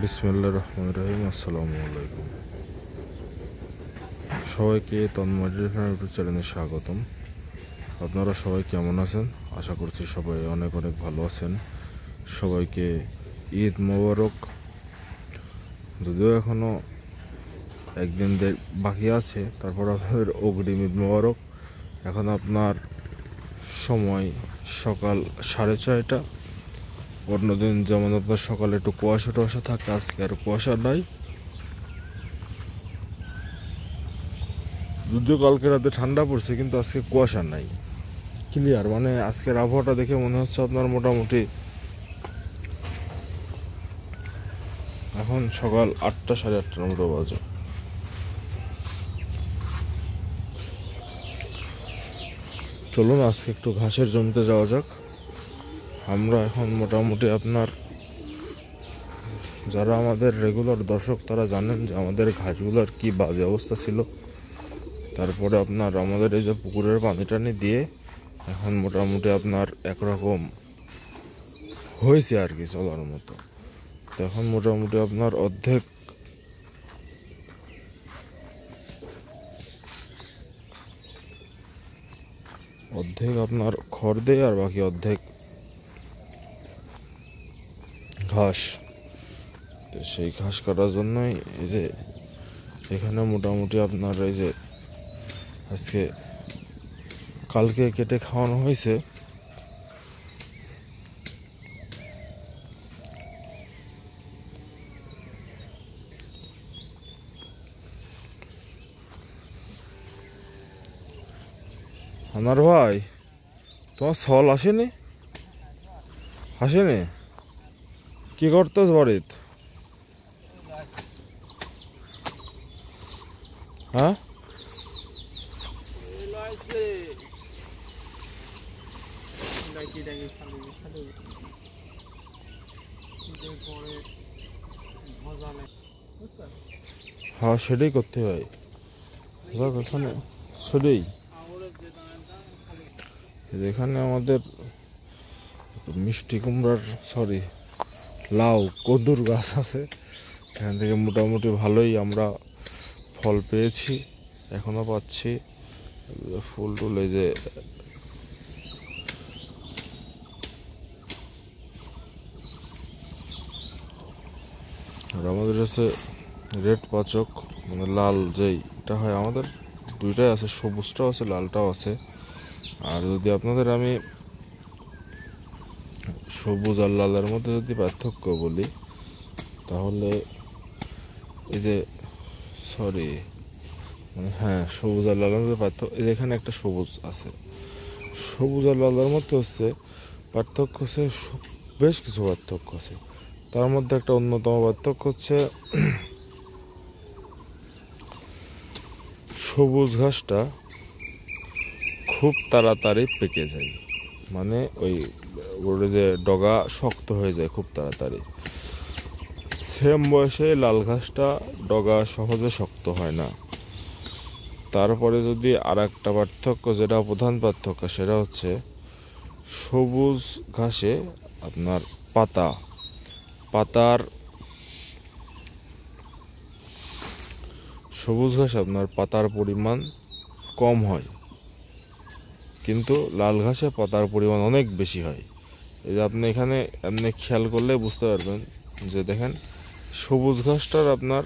বিসমিল্লাহির রহমানির রহিম। আসসালামু আলাইকুম সবাইকে। তন্ময়ের ইউটিউব চ্যানেলে স্বাগতম। আপনারা সবাই কেমন আছেন? আশা করছি সবাই অনেক অনেক ভালো আছেন। সবাইকে ঈদ মোবারক। যদিও এখনও একদিন বাকি আছে, তারপর আপনাদের অগ্রিম ঈদ মোবারক। এখন আপনার সময় সকাল 6:30। অন্যদিন যেমন আপনার সকালে একটু কুয়াশা টুয়াশা থাকে, আজকে আর কুয়াশা নাই। যদিও কালকে রাতে ঠান্ডা পড়ছে, কিন্তু আজকে কুয়াশা নাই, ক্লিয়ার। মানে আজকের আবহাওয়াটা দেখে মনে হচ্ছে আপনার মোটামুটি এখন সকাল 8টা 8:30 মতো বাজে। চলুন আজকে একটু ঘাসের জমিতে যাওয়া যাক। আমরা এখন মোটামুটি আপনার যারা আমাদের রেগুলার দর্শক তারা জানেন যে আমাদের ঘাসগুলোর কি বাজে অবস্থা ছিল। তারপরে আপনার আমাদের এই যে পুকুরের পানি টানি দিয়ে এখন মোটামুটি আপনার একরকম হয়েছে আর কি, চলার মতো। তো এখন মোটামুটি আপনার অর্ধেক আপনার খড় দেয়, আর বাকি অর্ধেক ঘাস। তো সেই ঘাস কাটার জন্যই এই যে এখানে মোটামুটি আপনার এই যে আজকে কালকে কেটে খাওয়ানো হয়েছে। আনার ভাই, তোমার ছল আসেনি? কি করতেছ বাড়িত? হ্যাঁ, হ্যাঁ সেটাই করতে হয়। এখানে সেটাই, এখানে আমাদের মিষ্টি কুমড়ার লাউ কদুর গাছ আছে। এখান থেকে মোটামুটি ভালোই আমরা ফল পেয়েছি, এখনো পাচ্ছি। ফুল টুল এই যে আর আমাদের আছে রেড পাচক, মানে লাল যেইটা হয় আমাদের দুইটাই আছে, সবুজটাও আছে লালটাও আছে। আর যদি আপনাদের আমি সবুজ আর লালের মধ্যে যদি পার্থক্য বলি, তাহলে এই যে হ্যাঁ, সবুজ আর লালের মধ্যে পার্থক্য, এখানে একটা সবুজ আছে। সবুজ আর লালের মধ্যে পার্থক্য হচ্ছে বেশ কিছু পার্থক্য আছে। তার মধ্যে একটা অন্যতম পার্থক্য হচ্ছে সবুজ ঘাসটা খুব তাড়াতাড়ি পেকে যায়, মানে ওর যে ডগা শক্ত হয়ে যায় খুব তাড়াতাড়ি। সেম বয়সে লাল ঘাসটা ডগা সহজে শক্ত হয় না। তারপরে যদি আর একটা পার্থক্য, যেটা প্রধান পার্থক্য, সেটা হচ্ছে সবুজ ঘাসে আপনার সবুজ ঘাসে আপনার পাতার পরিমাণ কম হয়, কিন্তু লাল ঘাসে পাতার পরিমাণ অনেক বেশি হয়। এই যে আপনি এখানে খেয়াল করলে বুঝতে পারবেন যে দেখেন সবুজ ঘাসটার আপনার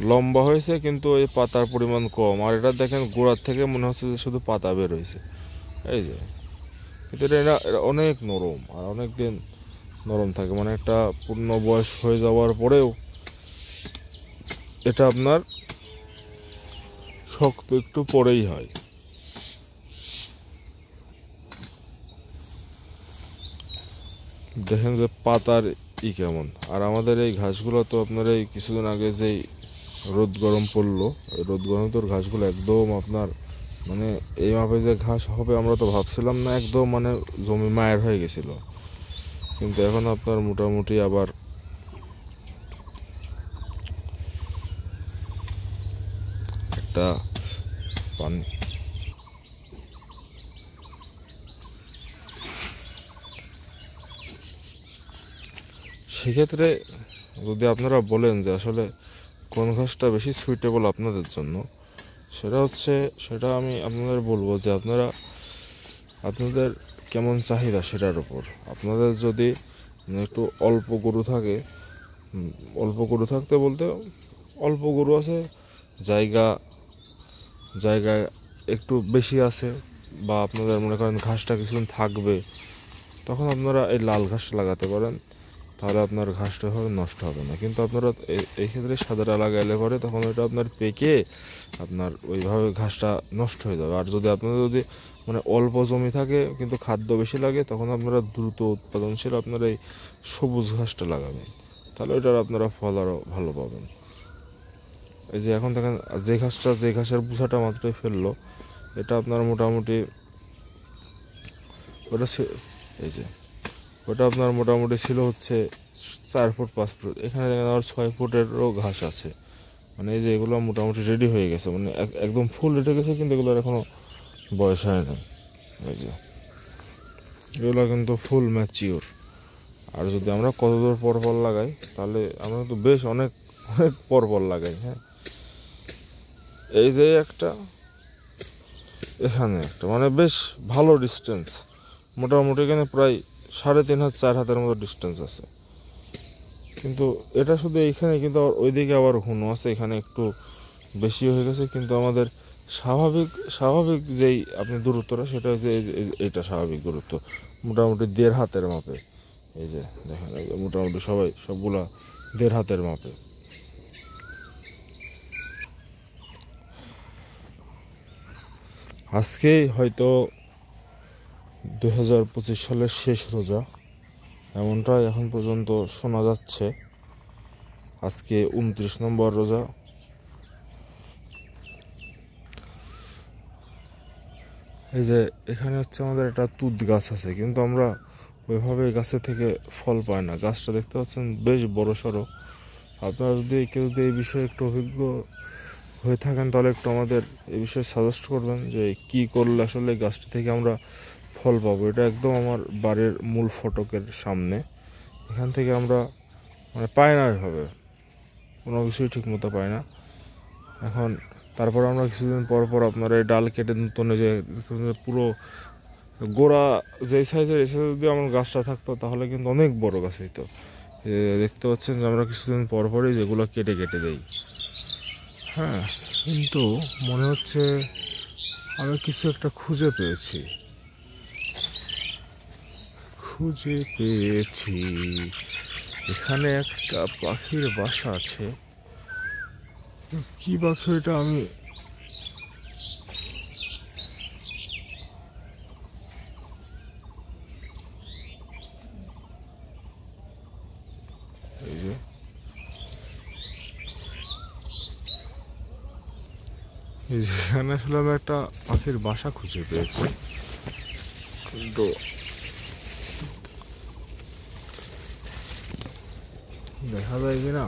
লম্বা হয়েছে, কিন্তু ওই পাতার পরিমাণ কম। আর এটা দেখেন গোড়ার থেকে মনে হচ্ছে যে শুধু পাতা বের হয়েছে, এই যে। কিন্তু এটা অনেক নরম, আর অনেক দিন নরম থাকে, মানে একটা পূর্ণ বয়স হয়ে যাওয়ার পরেও এটা আপনার শক্ত একটু পরেই হয়। দেখেন যে পাতার কেমন। আর আমাদের এই ঘাসগুলো তো আপনার এই কিছুদিন আগে যেই রোদ গরম পড়লো, এই রোদ গরম তোর ঘাসগুলো একদম আপনার মানে এই মাপে যে ঘাস হবে আমরা তো ভাবছিলাম না, একদম মানে জমি মায়ের হয়ে গেছিল। কিন্তু এখন আপনার মোটামুটি আবার একটা পানি সেক্ষেত্রে যদি আপনারা বলেন যে আসলে কোন ঘাসটা বেশি সুইটেবল আপনাদের জন্য, সেটা আমি আপনাদের বলবো যে আপনাদের কেমন চাহিদা সেটার উপর। আপনাদের যদি একটু অল্প গরু থাকে, অল্প গরু থাকতে বলতে অল্প গরু আছে, জায়গা একটু বেশি আছে, বা আপনাদের মনে করেন ঘাসটা কিছুদিন থাকবে, তখন আপনারা এই লাল ঘাস লাগাতে পারেন। তাহলে আপনার ঘাসটা নষ্ট হবে না। কিন্তু আপনারা এই ক্ষেত্রে সাদাটা লাগাইলে পরে তখন ওইটা আপনার পেকে আপনার ওইভাবে ঘাসটা নষ্ট হয়ে যাবে। আর যদি আপনাদের মানে অল্প জমি থাকে কিন্তু খাদ্য বেশি লাগে, তখন আপনারা দ্রুত উৎপাদনশীল আপনার এই সবুজ ঘাসটা লাগাবেন, তাহলে ওইটার আপনারা ফল আরও ভালো পাবেন। এই যে এখন দেখেন যে ঘাসের বুসাটা মাত্রই ফেললো, এটা আপনার মোটামুটি ওটা আপনার মোটামুটি ছিল হচ্ছে 4 ফুট 5 ফুট। এখানে দেখেন আবার 6 ফুটেরও ঘাস আছে। মানে এই যে এগুলো মোটামুটি রেডি হয়ে গেছে, মানে একদম ফুল রেডি গেছে, কিন্তু এগুলোর এখনো বয়স হয় না। এই যে এগুলো কিন্তু ফুল ম্যাচিওর। আর যদি আমরা কতদূর পরপর লাগাই, তাহলে আমরা কিন্তু বেশ অনেক পরপর লাগাই। হ্যাঁ, এই যে এখানে একটা মানে বেশ ভালো ডিস্টেন্স, মোটামুটি এখানে প্রায় 3.5 হাত 4 হাতের মতো ডিস্টেন্স আছে। কিন্তু এটা শুধু এইখানে, কিন্তু ওইদিকে আবার হুনো আছে, এখানে একটু বেশি হয়ে গেছে। কিন্তু আমাদের স্বাভাবিক যেই আপনি দূরত্বটা, সেটা হচ্ছে এইটা স্বাভাবিক দূরত্ব, মোটামুটি 1.5 হাতের মাপে। এই যে দেখেন, মোটামুটি সবগুলা 1.5 হাতের মাপে। আজকেই হয়তো 2025 সালের শেষ রোজা, এমনটাই এখন পর্যন্ত শোনা যাচ্ছে। আজকে 29 নম্বর রোজা। এই যে এখানে হচ্ছে আমাদের একটা তুত গাছ আছে, কিন্তু আমরা ওইভাবে গাছের থেকে ফল পাই না। গাছটা দেখতে পাচ্ছেন বেশ বড় সড়ো। আপনারা কেউ যদি এই বিষয়ে একটু অভিজ্ঞ হয়ে থাকেন, তাহলে একটু আমাদের এই বিষয়ে সাজেস্ট করবেন যে কি করলে আসলে গাছটা থেকে আমরা ফল পাবো। এটা একদম আমার বাড়ির মূল ফটকের সামনে, এখান থেকে আমরা মানে পাই না, এভাবে কোনো কিছুই ঠিক মতো পাই না। এখন তারপর আমরা কিছুদিন পর আপনার এই ডাল কেটে নতুন যে পুরো গোড়া যেই সাইজের, এসে যদি আমার গাছটা থাকতো, তাহলে কিন্তু অনেক বড় গাছ হইতো। দেখতে পাচ্ছেন যে আমরা কিছুদিন পরই যেগুলো কেটে দেই। হ্যাঁ, কিন্তু মনে হচ্ছে আমি কিছু একটা খুঁজে পেয়েছি। এখানে একটা পাখির বাসা আছে। কি পাখি এটা আমি এখানে আসলে আমি একটা পাখির বাসা খুঁজে পেয়েছি, কিন্তু দেখা যায় কিনা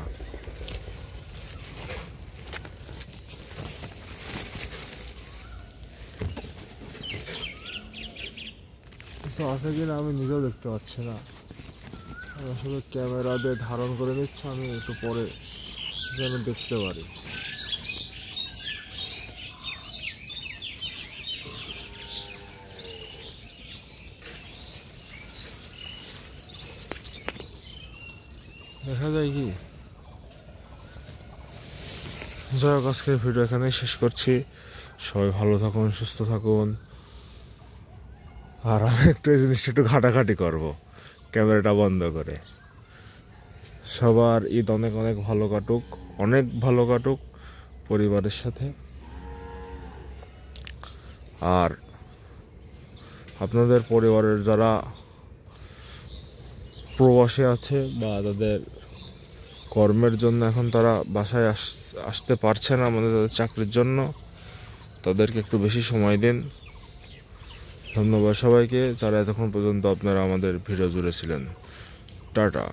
কিছু আছে কিনা আমি নিজেও দেখতে পাচ্ছি না। আসলে ক্যামেরা দিয়ে ধারণ করে নিচ্ছে, আমি একটু পরে যেন দেখতে পারি। দেখা যায় কি? যাই হোক, আজকের ভিডিও এখানেই শেষ করছি। সবাই ভালো থাকুন, সুস্থ থাকুন। আর আমি একটু এই জিনিসটা একটু ঘাটাঘাটি করবো ক্যামেরাটা বন্ধ করে। সবার ঈদ অনেক ভালো কাটুক পরিবারের সাথে। আর আপনাদের পরিবারের যারা প্রবাসে আছে বা তাদের কর্মের জন্য এখন তারা বাসায় আসতে পারছে না, আমাদের তাদের চাকরির জন্য, তাদেরকে একটু বেশি সময় দিন। ধন্যবাদ সবাইকে যারা এতক্ষণ পর্যন্ত আপনারা আমাদের ভিডিও জুড়ে ছিলেন। টাটা।